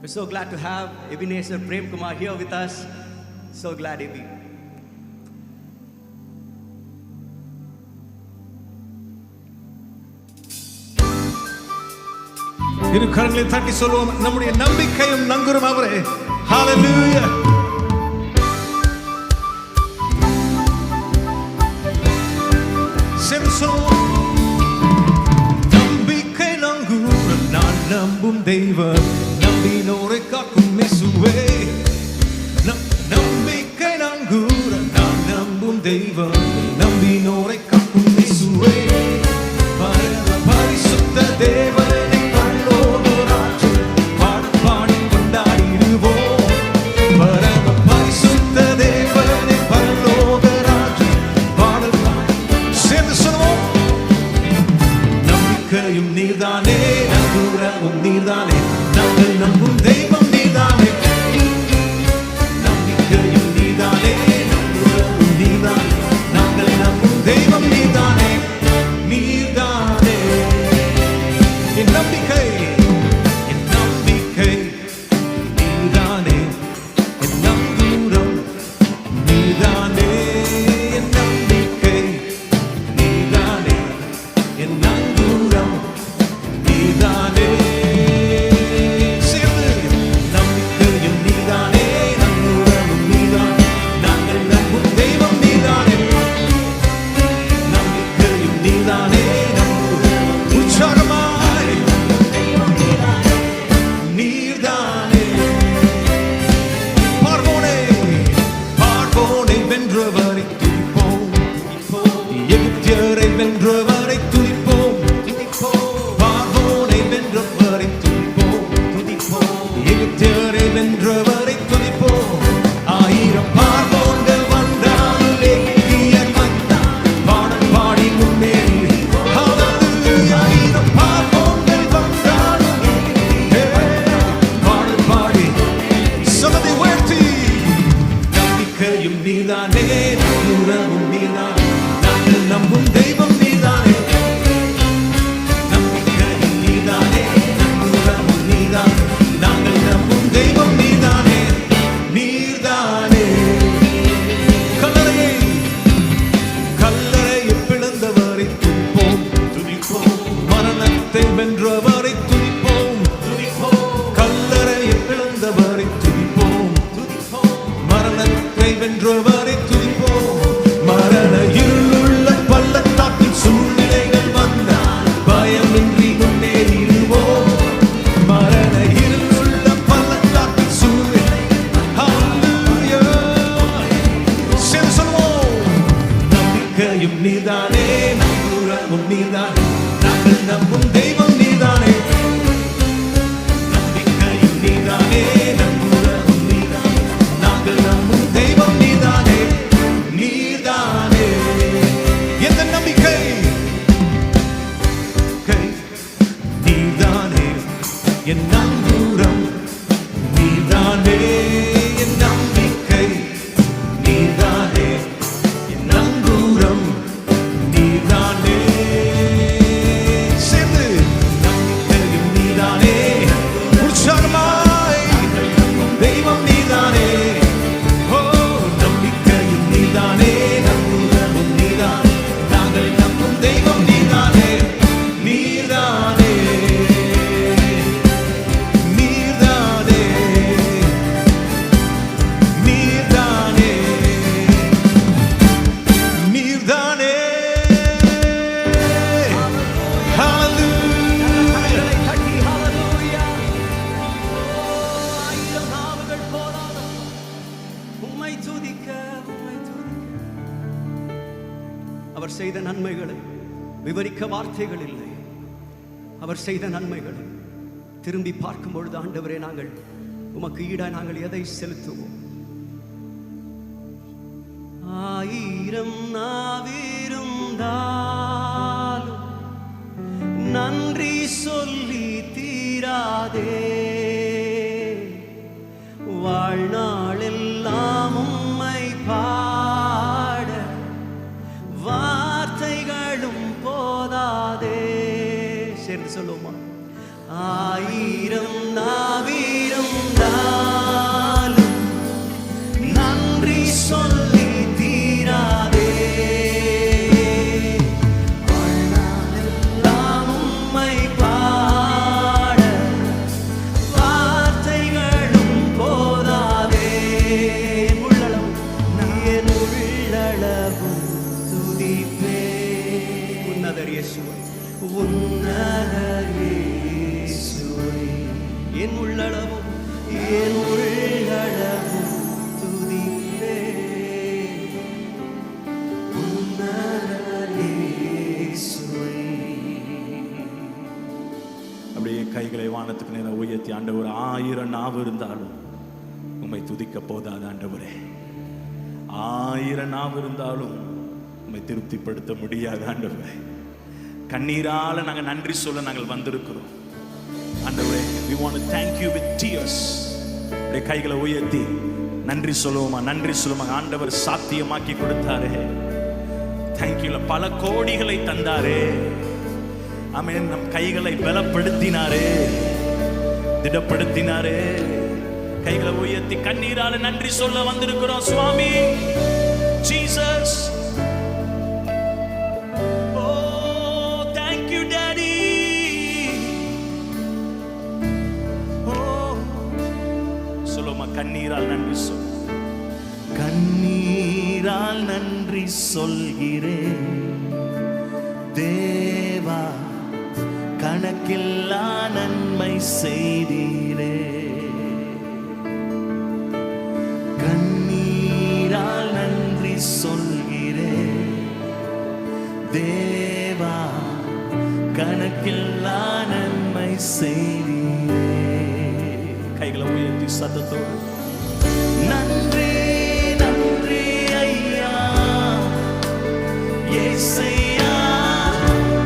We're so glad to have Ebenezer Prem Kumar here with us. So glad, Ebi. இரு கரங்களை தட்டி சொல்வோம், நம்முடைய நம்பிக்கையும் நங்குரும் அவரே. ஹalleluya. நம்பிக்கை நங்குரம் நான் நம்பும் தெய்வம், நம்பினோரை காக்கும் இயேசுவே. நம்பிக்கை நங்குரம் நான் நம்பும் தெய்வம், நம்பினோரை காக்கும் இயேசுவே. பரிசுத்த தேவன் நீர்தானே, நம்புறவும் நீர்தானே, நாங்கள் நம்பும் தெய்வம் நீர்தானே. நம்பிக்கையும் நீர்தானே, நம்புறவும் நீர்தானே, நாங்கள் நம்பும் தெய்வம் நீர்தானே. நீர்தானே என் நம்பிக்கை, என் நம்பிக்கை நீர்தானே, என் நம்புறம் நீர்தானே. என் நம்பிக்கை நீர்தானே, என் நம்புறம் நீதானே. சேர்ந்து நம்பிக்கையும் நீதானே, நம்புறவும் நீதானே, நாங்கள் நம்பும் தெய்வம் நீதானே. நம்பிக்கையும் நீதானே, நம்புறவும் உற்சாகமாய் நீதானே. பார்வோனை வென்றவரை துதிப்போம், எகிப்தியரை வென்றவரை துதிப்போம். எகிப்தியரை வென்றவரை துதிப்போம். ஆயிரம் பார்வோன்கள் வந்தாலும் எகிப்தியர் வந்தார், பாடல் பாடி முன்னேறி. ஆயிரம் பார்வோன்கள் வந்தாலும் பாடல் பாடி சமதை உயர்த்தி. நம்பிக்கையும் நீதானே, நம்புறவும் நீதானே, நாங்கள் நம்பும் தெய்வம் நீதானே. நம்பிக்கையும் நீதானே, நம்புறவும் நீதானே, நாங்கள் நம்பும் தெய்வம் நீதானே. நீர்தானே கல்லறையை பிளந்தவரை துதிப்போம், துதிப்போம். மரணத்தை வென்றவரை துதிப்போம், துதிப்போம். கல்லறையை பிளந்தவரை துதிப்போம், துதிப்போம். மரணத்தை வென்றவரை துதிப்போம். மரண இருளுள்ள பள்ளத்தாக்கில் சூழ்நிலைகள் வந்தால் பயமின்றி முன்னேறிடுவோம். மரண இருளுள்ள பள்ளத்தாக்கில் சூழ்நிலைகள், ஹalleluya. சேர்ந்து சொல்வோம், நம்பிக்கையும் நீதானே, நம்புறவும் நீதானே, நாங்கள் நம்பும் தெய்வம் நீதானே. நம்பிக்கையும் நீதானே, நம்புறவும் நீதானே, நாங்கள் நம்பும் தெய்வம் நீதானே. நீதானே எந்த நம்பிக்கை, நீதானே என் நம்புறம் நீதானே. என் நம்பிக்கை நீதானே, என் நம்புறம் நீதானே. சேர்ந்து நம்பிக்கையும் நீதானே, உற்சாகமாய் தெய்வம் நீதானே. ஓ நம்பிக்கையும் நீதானே, நம்புறவும் நீதானே, நாங்கள் நம்பும் தெய்வம் நீதானே. நீதானே நீதானே நீதானே நீதானே. ஹalleluya. ஆயிரம் நாவுகள் போராடும் உம்மை துதிக்க, உம்மை துதிக்க. அவர் செய்த நன்மைகளை விவரிக்க வார்த்தைகள் இல்லை. அவர் செய்த நன்மைகளை திரும்பி பார்க்கும் பொழுது, ஆண்டவரே, நாங்கள் உமக்கு ஈடாய் நாங்கள் எதை செலுத்துவோம்? ஆயிரம் நாவிருந்தாலும் நன்றி சொல்லி தீராதே. வாழ்நாளெல்லாம் உம்மை பாட வார்த்தைகளும் போதாதே. சேர்ந்து சொல்லுவோமா? ஆயிரம் நாவிரும் இயேசுவை, உன்னத இயேசுவை என் உள்ளளவும் துதிப்பே. அப்படியே கைகளை வானத்துக்கு நேரம் உயர்த்தி, ஆண்டவர் 1000 நாவு இருந்தாலும் உம்மை துதிக்க போதாது ஆண்டவரே. 1000 நாவு இருந்தாலும் உம்மை திருப்திப்படுத்த முடியாது ஆண்டவரே. கண்ணீரால நாங்கள் நன்றி சொல்ல நாங்கள் வந்திருக்கிறோம் ஆண்டவரே. we want to thank you with tears. அப்படியே கைகளை உயர்த்தி நன்றி சொல்லுவோமா, நன்றி சொல்லுமா. ஆண்டவர் சாத்தியமாக்கி கொடுத்தாரே, தேங்க்யூ. பல கோடிகளை தந்தாரே, ஆமென். நம் கைகளை பலப்படுத்தினாரே, திடப்படுத்தினாரே. கைகளை உயர்த்தி கண்ணீரால நன்றி சொல்ல வந்திருக்கிறோம் சுவாமி. ஜீசஸ், ஓ thank you daddy. ஓ சொல்லுமா, கண்ணீரால் நன்றி சொல். கண்ணீரால் நன்றி சொல்கிறேன் தேவா, கணக்கில்லா நன்மை செய்தீரே. கண்ணீரால் நன்றி சொல்கிறேன் தேவா, கணக்கில்லா நன்மை செய்தீரே. கைகளை உயர்த்தி சத்தத்தோடு நன்றி நன்றி ஐயா இயேசையா,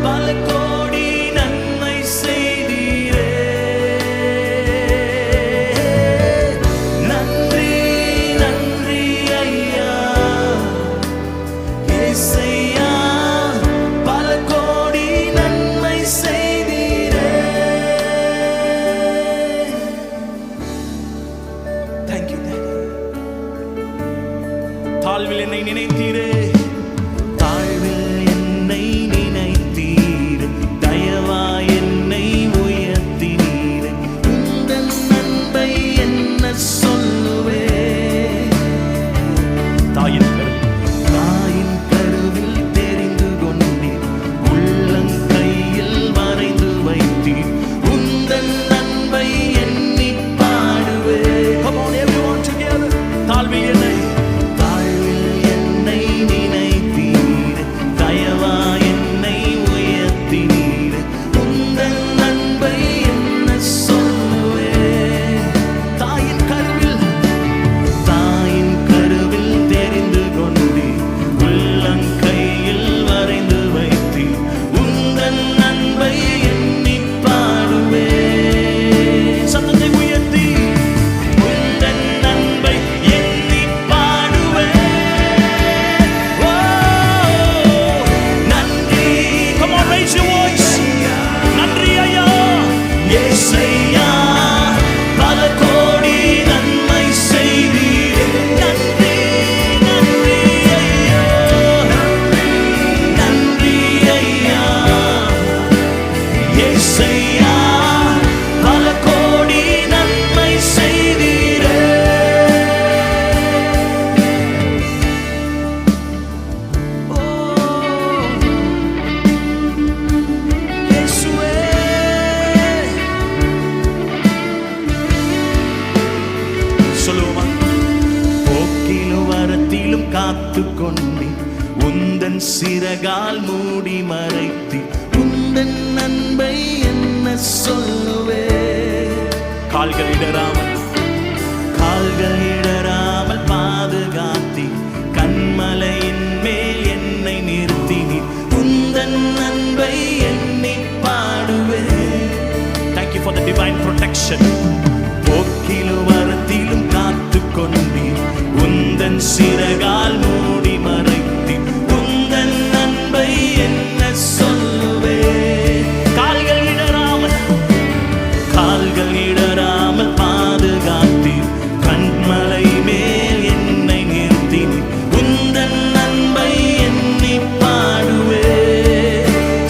பல கோடி நன்மை செய்தீரே. நன்றி நன்றி ஐயா இயேசையா, பல கோடி நன்மை செய்தீரே. Thank you Daddy. தாழ்வில் என்னை நினைத்தீரே, தாழ்வில் என்னை நினைத்தீர், தயவா என்னை உயர்த்தினீர். உந்தன் அன்பை என்ன சொல்லுவே. தாயின் கருவில் தெரிந்து கொண்டீர், உள்ளங்கையில் மறைந்து வைத்தீர். உந்தன் அன்பை எண்ணி பாடுவே. Come on everyone together. தாழ்வில் என்னை நினைத்தீர், தயவா என்னை உயர்த்தினீர். உந்தன் அன்பை என்ன சொல்லுவே. தாயின் கருவில் தெரிந்து கொண்டீர், உள்ளங்கையில் வரைந்து வைத்தீர். உந்தன் அன்பை எண்ணி பாடுவே. சத்தத்தை உயர்த்தி உந்தன் அன்பை எண்ணி பாடுவே. நன்றி. Come on, raise your voice. நன்றி ஐயா இயேசையா, பல கோடி நன்மை செய்தீரே. நன்றி நன்றி ஐயா, நன்றி ஐயா இயேசையா, பல கோடி நன்மை செய்தீரே. ஓ இயேசுவே, சொல்லுவோமா. போக்கிலும் வரத்திலும் காத்து கொண்டே, உந்தன் சிறகால் மூடி மறைத்தி. உந்தன் அன்பை என்ன சொல்லுவே. கால்கள் இடராமல் பாதுகாத்தி, கண்மலையின் மேல் என்னை நிறுத்தினி. உந்தன் அன்பை எண்ணி பாடுவே. Thank you for the divine protection. போக்கிலும் வரத்திலும் காத்து கொண்டீர், உந்தன் சிறகால் மூடி மறைத்தி. உந்தன் அன்பை என்ன சொல்லுவே. கால்கள் இடராமல் பாதுகாத்தீர், கண்மலை மேல் என்னை நிறுத்தினீர். உந்தன் அன்பை எண்ணி பாடுவே.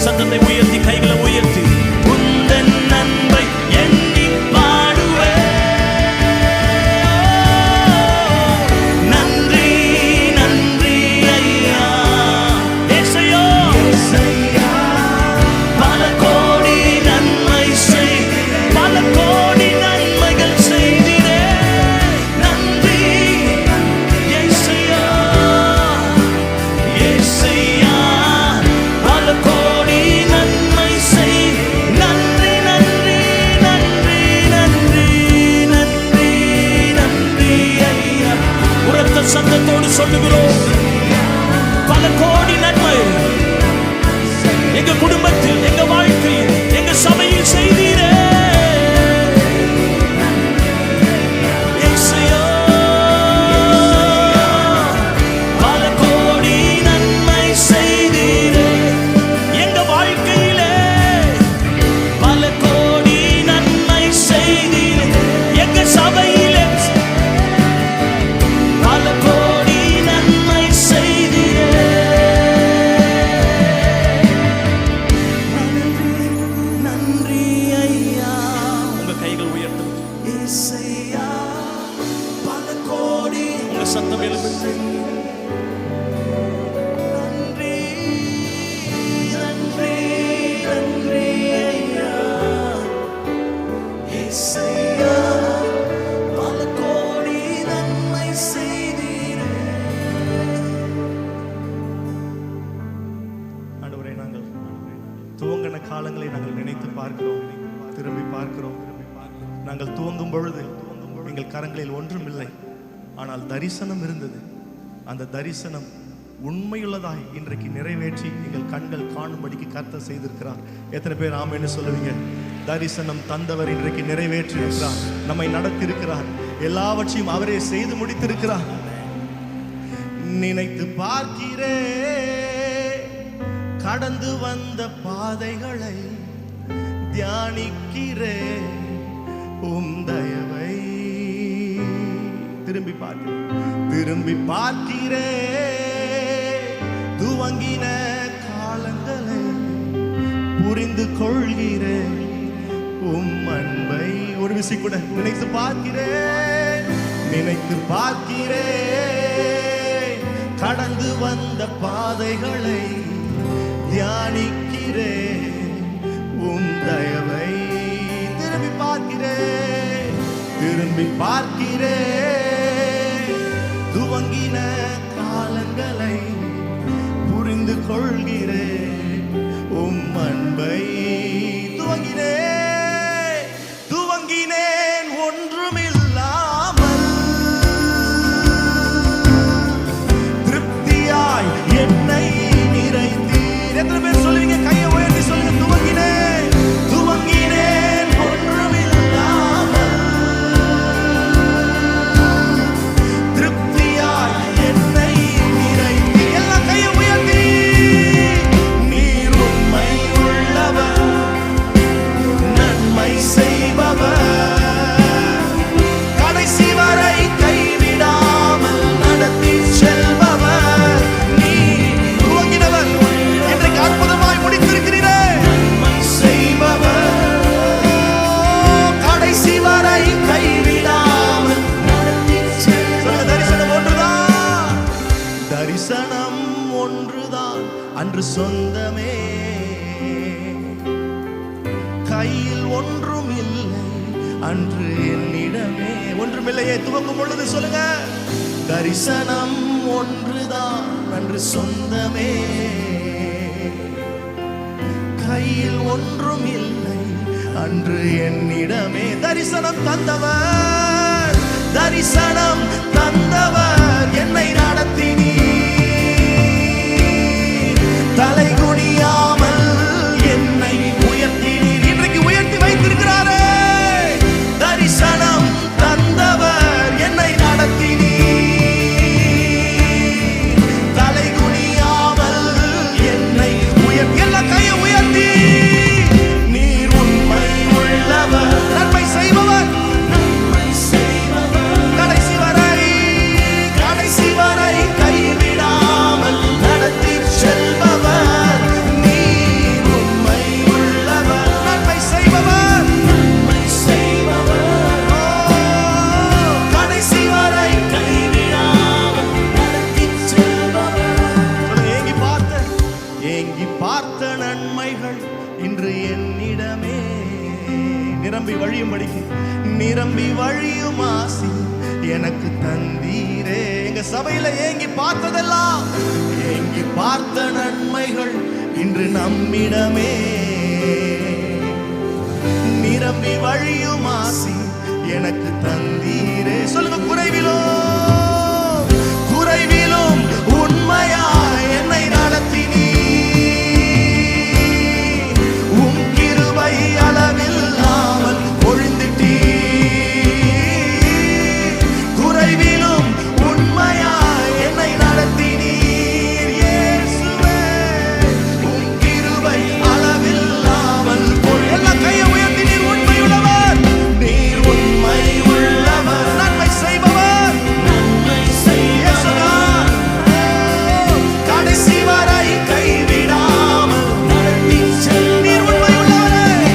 சத்தத்தை உயர்த்தி கைகளை உயர்த்தி உந்தன் அன்பை எண்ணி பாடுவே. துவங்கின காலங்களை நாங்கள் நினைத்து பார்க்கிறோம், திரும்பி பார்க்கிறோம். நாங்கள் துவங்கும் பொழுது எங்கள் கரங்களில் ஒன்றும் இல்லை, ஆனால் தரிசனம் இருந்தது. அந்த தரிசனம் உண்மையுள்ளதாய் இன்றைக்கு நிறைவேற்றி எங்கள் கண்கள் காணும்படிக்கு கர்த்தர் செய்திருக்கிறார். எத்தனை பேர் ஆமென்னு சொல்லுவீங்க? தரிசனம் தந்தவர் இன்றைக்கு நிறைவேற்றி இருக்கிறார், நம்மை நடத்தியிருக்கிறார், எல்லாவற்றையும் அவரே செய்து முடித்திருக்கிறார். நினைத்து பார்க்கிறே கடந்து வந்த பாதைகளை, தியானிக்கிறே உம் தயவை. திரும்பி பார்க்கிறே துவங்கின காலங்களை, புரிந்து கொள்கிறேன் உம் அன்பை. ஒரு விசை கூட நினைத்து பார்க்கிறேன் கடந்து வந்த பாதைகளை, தியானிக்கிறேன் உம் தயவை. திரும்பி பார்க்கிறேன் துவங்கின காலங்களை, புரிந்து கொள்கிறேன் உம் அன்பை. துவங்கினேன் ஒன்றுமில்லாமல், திருப்தியாய் என்னை நிறைத்தீர். எத்தனை பேர் சொல்லுவீங்க? கையை உயர்த்தி சொல்லுங்க. துவங்கினேன் ஒன்றுமில்லாமல், திருப்தியாய் என்னை நிறைத்தீர். எல்லாம் கையை உயர்த்தி. நீர் உண்மை உள்ளவர், நன்மை செய்பவர், கடைசி வரை கைவிடாமல் நடத்தி செல்பவர். நீ துவங்கினவர், இன்றைக்கு அற்புதமாய் முடித்திருக்கிறீரே. நன்மை செய்பவர், கடைசி வரை கைவிடாமல் நடத்தி செல்பவர். தரிசனம் ஒன்றுதான், தரிசனம் ஒன்றுதான் அன்று சொந்தமே. கையில் ஒன்றும் இல்லை அன்று என்னிடமே. ஒன்றுமில்லையே துவங்கும் பொழுது சொல்லுங்க. தரிசனம் ஒன்றுதான் அன்று சொந்தமே. கையில் ஒன்றும் இல்லை அன்று என்னிடமே. தரிசனம் தந்தவர், தரிசனம் தந்தவர், என்னை நடத்தினீர். தலை குனியாமல் என்னை உயர்த்தினீர். இன்றைக்கு உயர்த்தி வைத்திருக்கிறாரே. தரிசனம் தந்தவர், என்னை நடத்தினீர். தலை குனியாமல் என்னை உயர்த்தி. எல்லா கையை உயர்த்தி. நீர் உண்மை உள்ளவர், நன்மை செய்பவர், கடைசி வரை கைவிடாமல் நடத்தி செல்பவர். நீர் உண்மை உள்ளவர், நன்மை செய்பவர், கடைசி வரை கைவிடாமல் நடத்தி செல்பவர். ஏங்கி பார்த்த நன்மைகள் இன்று என்னிடமே நிரம்பி வழியும்படிக்கு, நிரம்பி வழியும் ஆசி எனக்கு தந்தீரே. எங்க சபையில ஏங்கி பார்த்ததெல்லாம், ஏங்கி பார்த்த நன்மைகள் இன்று நம்மிடமே நிரம்பி வழியும் ஆசி எனக்கு தந்தீரே. சொல்லுங்க. குறைவிலும் உண்மையாய் என்னை நடத்தினீர். உம் கிருபை அளவில்லாமல் பொழிந்திட்டீர். குறைவிலும் உண்மையாய் என்னை நடத்தினீர். இயேசுவே, உம் கிருபை அளவில்லாமல் எல்லாம் கையை உயர்த்தி. நீர் உண்மையுள்ளவர், நீர் உண்மை உள்ளவர், நன்மை செய்பவர், கடைசி வரை கைவிடாமல் நடத்தி செல். நீர் உண்மையுள்ளவரே,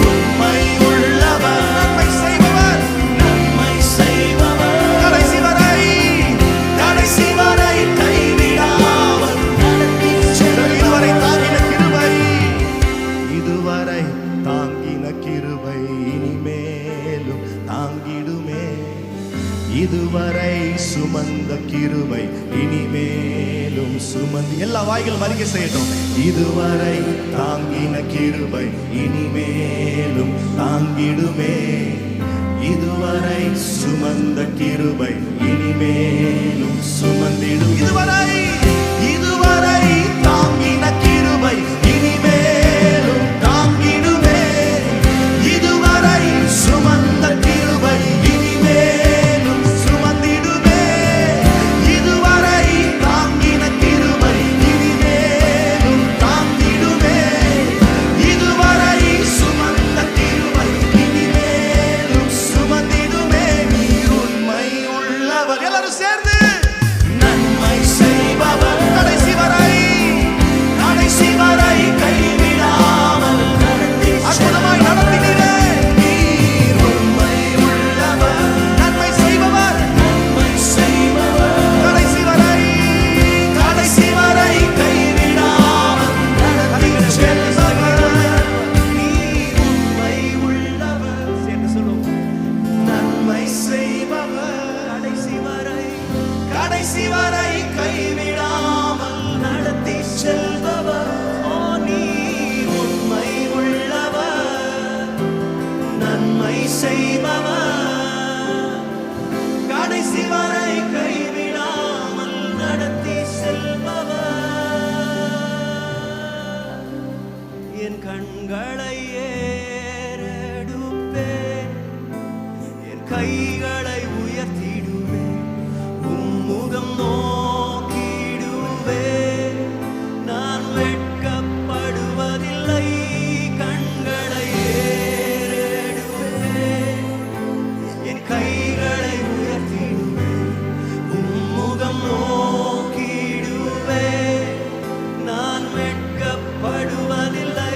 உண்மை உள்ளவர், நன்மை செய்பவர், கடைசி வரை கைவிடாமல் நடத்தி செல். இதுவரை தாங்கின கிருபை இனிமேலும் தாங்கிடுமே. இதுவரை சுமந்த கிருபை இனிமேலும் சுமந்து எல்லா வாய்கள் அறிக்கை செய்யட்டும். இதுவரை தாங்கின கிருபை இனிமேலும் தாங்கிடுமே. இதுவரை சுமந்த கிருபை இனிமேலும் சுமந்திடும். இதுவரை தாங்கின கிருபை இனிமேலும் தாங்கிடுமே. இதுவரை சுமந்த கிருபை இனிமேலும் சுமந்திடுமே. இதுவரை தாங்கின கிருபை இனிமேலும் தாங்கிடுமே. இதுவரை சுமந்த கிருபை இனிமேலும் சுமந்திடுமே. நீர் உண்மை உள்ளவர். எல்லாரும் சேர்ந்து நன்மை செய்பவர். கடைசி வரை கைவிடாமல் அற்புதமாய் நடத்தினீரே. நீர் உண்மை உள்ளவர். நன்மை செய்பவர். கடைசி வரை கைவிடாமல் நடத்திச் செல்பவர். நீர் உண்மை உள்ளவர். சேர்ந்து சொல்லுவோம். நன்மை செய்பவர். கடைசி வரை கைவிடாமல் நடத்திச் செல்பவர். ஓ, நீர் உண்மை உள்ளவர். நன்மை செய்பவர். கடைசி வரை கைவிடாமல் நடத்தி செல்பவர். என் கண்களை ஏறெடுப்பேன், என் கைகளை உயர்த்திடுவேன், உம்முகம் நோக்கிடுவேன். நான் வெட்கப்படுவதில்லை. கண்களை ஏறெடுப்பேன், என் கைகளை உயர்த்திடுவேன், உம்முகம் நோக்கிடுவேன். நான் வெட்கப்படுவதில்லை.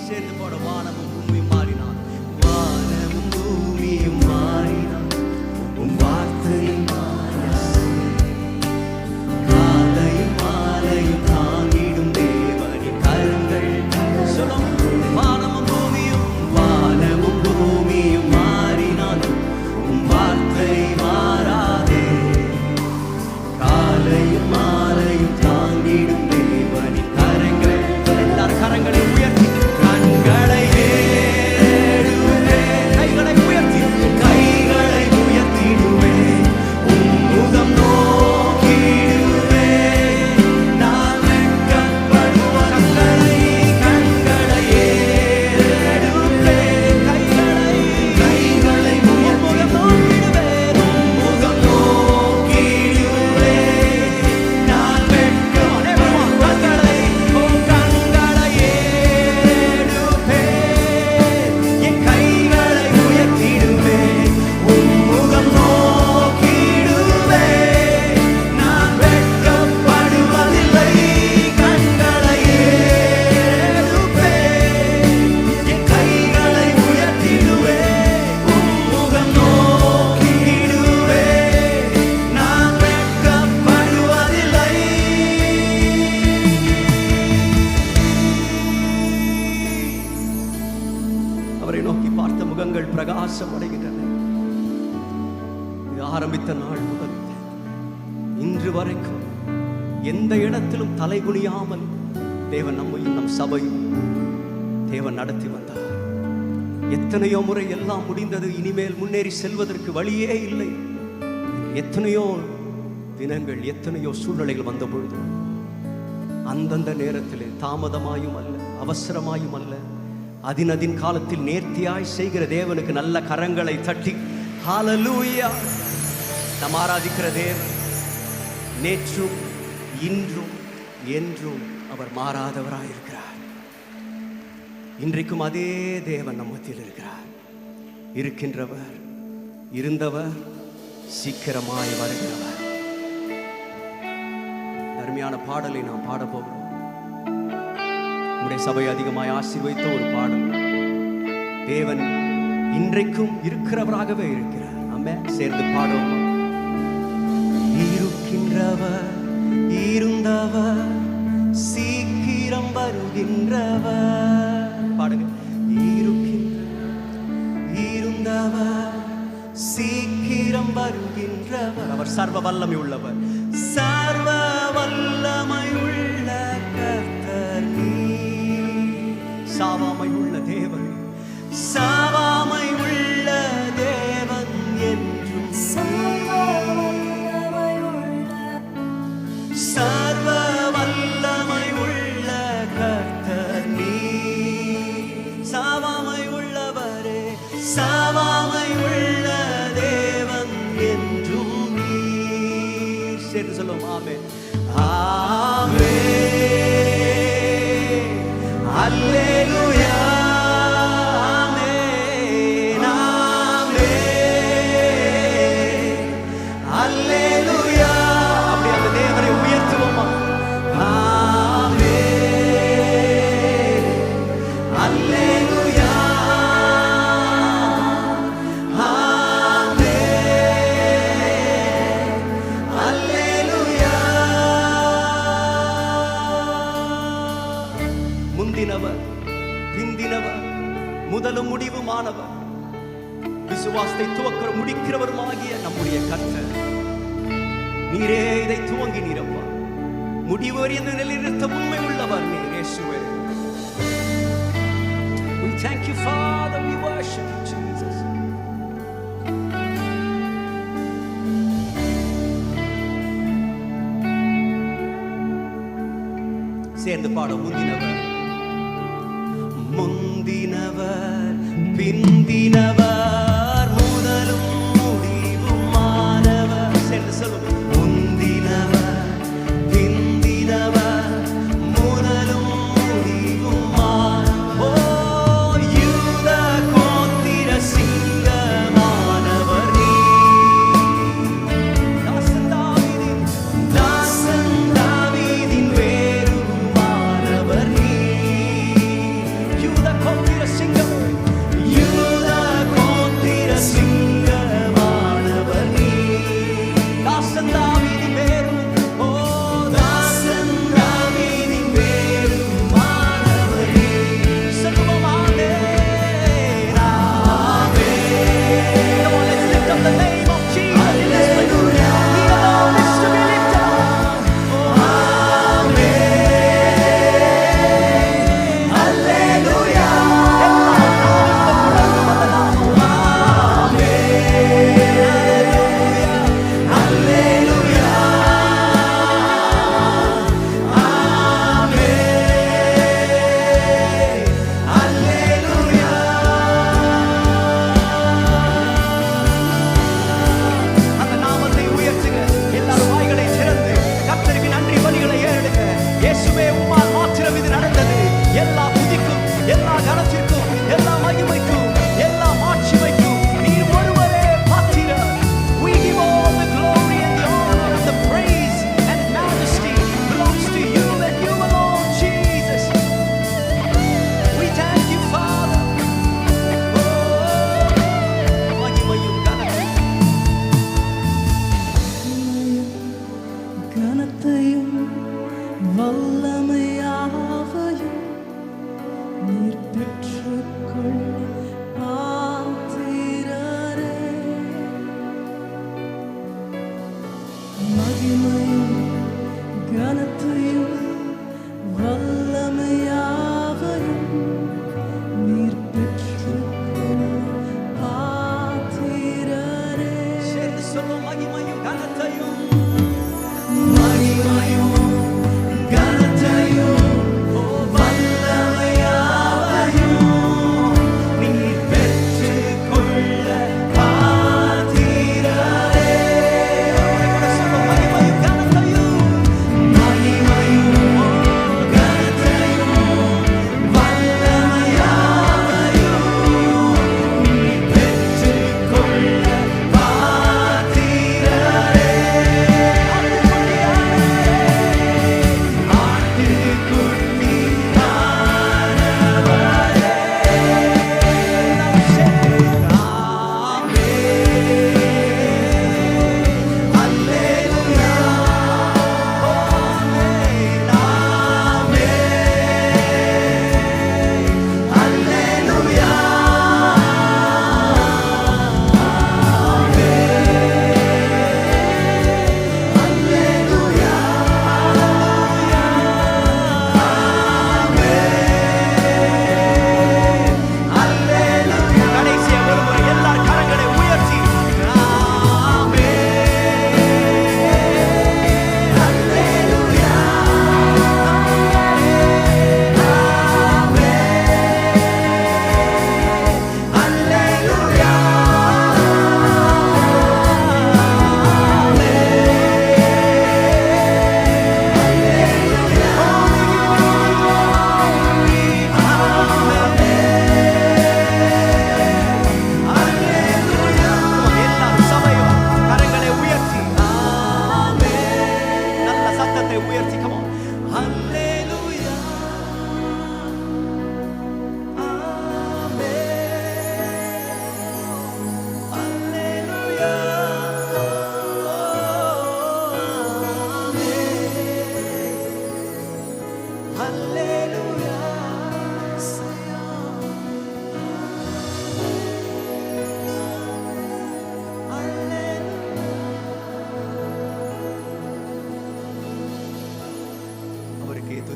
சேர்ந்து போட. வானமும் பூமியும் மாறினான். வானமும் பூமியும் மாறினான். உம் வார்த்தையும் காலையும் மாலையும் தாங்கிடும் தேவனின் கரங்கள். சொல்லும். வானமும் பூமியும் மாறினாலும் உம் வார்த்தை மாறாதே. காலையும் மாலையும் தாங்கிடும் தேவனின் கரங்கள். எல்லார் கரங்களை உயர்த்தி கண்களை ஏறெடுப்பேன், கைகளை உயர்த்திடுவேன், உம்முகம் நோக்கிடுவேன். நான் வெட்கப்படுவதில்லை. கண்களை ஏறெடுப்பேன், கைகளை உயர்த்திடுவேன், உம்முகம் நோக்கிடுவேன். நான் வெட்கப்படுவதில்லை. கண்களை ஏறெடுப்பேன், என் கைகளை உயர்த்திடுவேன், உம்முகம் நோக்கிடுவேன். நான் வெட்கப்படுவதில்லை. கண்களை ஏறெடுப்பேன், என் கைகளை உயர்த்திடுவேன், உம்முகம் நோக்கிடுவேன். நான் வெட்கப்படுவதில்லை. அவரை நோக்கி பார்த்த முகங்கள் பிரகாசம் அடைகின்றன. இது ஆரம்பித்த நாள் முதல் இன்று வரைக்கும் எந்த இடத்திலும் தலைகுனியாமல் தேவன் நம்மையும் நம் சபையும் தேவன் நடத்தி வந்தார். எத்தனையோ முறை எல்லாம் முடிந்தது, இனிமேல் முன்னேறி செல்வதற்கு வழியே இல்லை. எத்தனையோ தினங்கள், எத்தனையோ சூழ்நிலைகள் வந்த பொழுது அந்தந்த நேரத்திலே தாமதமாயும் அல்ல, அவசரமாயும் அல்ல, அதின் காலத்தில் நேர்த்தியாய் செய்கிற தேவனுக்கு நல்ல கரங்களை தட்டி ஹalleluya. நாம் ஆராதிக்கிற தேவன் நேற்றும் இன்றும் என்றும் அவர் மாறாதவராயிருக்கிறார். இன்றைக்கும் அதே தேவன் நம் மத்தியில் இருக்கிறார். இருக்கின்றவர், இருந்தவர், சீக்கிரமாய் வருகிறவர். அருமையான பாடலை நாம் பாட போகிறோம். நம்முடைய சபை அதிகமாய் ஆசீர்வதித்த ஒரு பாடல். தேவன் இன்றைக்கும் இருக்கிறவராகவே இருக்கிறார். ஆமென். சேர்ந்து பாடுவோம். இருக்கின்றவர், இருந்தவர், சீக்கிரம் வருகின்றவர். பாடுங்க. இருந்தவர், சீக்கிரம் வருகின்றவர். அவர் சர்வ வல்லமை உள்ளவர். சொல்லுவோம். ஆமென். ஆமென். அல்லேலூயா. ஆமென். ஆமென். அல்லேலூயா. அப்படி அந்த தேவனை உயர்த்துவோமா? ஆமென். அல்லேலூயா. முந்தினவர் பிந்தினவர் முதலும் முடிவுமானவர் விசுவாசத்தை துவக்கிற முடிக்கிறவருமாகிய நம்முடைய கர்த்தர் நீரே இதை துவங்கி நீரப்பா முடிவு வரைந்த நிலைநிறுத்த உண்மை உள்ளவர் நீர் இயேசுவே. We thank you, Father. We worship you, Jesus. சேர்ந்து பாடும். முந்தினவர் முந்தினவர் பிந்தினவர் முதலும் முடிவுமானவர். சேர்ந்து சொல்லுவோம். முந்தினவர் பிந்தினவர் முதலும் முடிவுமானவர். ஓ யூத கோத்திர சிங்கமானவர் நீர். தாசன் தாவீதின் வேறுமானவர் நீர். யூத கோத்திர சிங்கம். யூத கோத்திர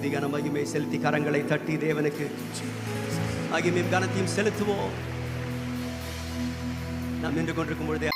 துதி கன மகிமை செலுத்தி கரங்களை தட்டி தேவனுக்கு மகிமையும் கனத்தையும் செலுத்துவோம். நாம் நின்று கொண்டிருக்கும் பொழுதே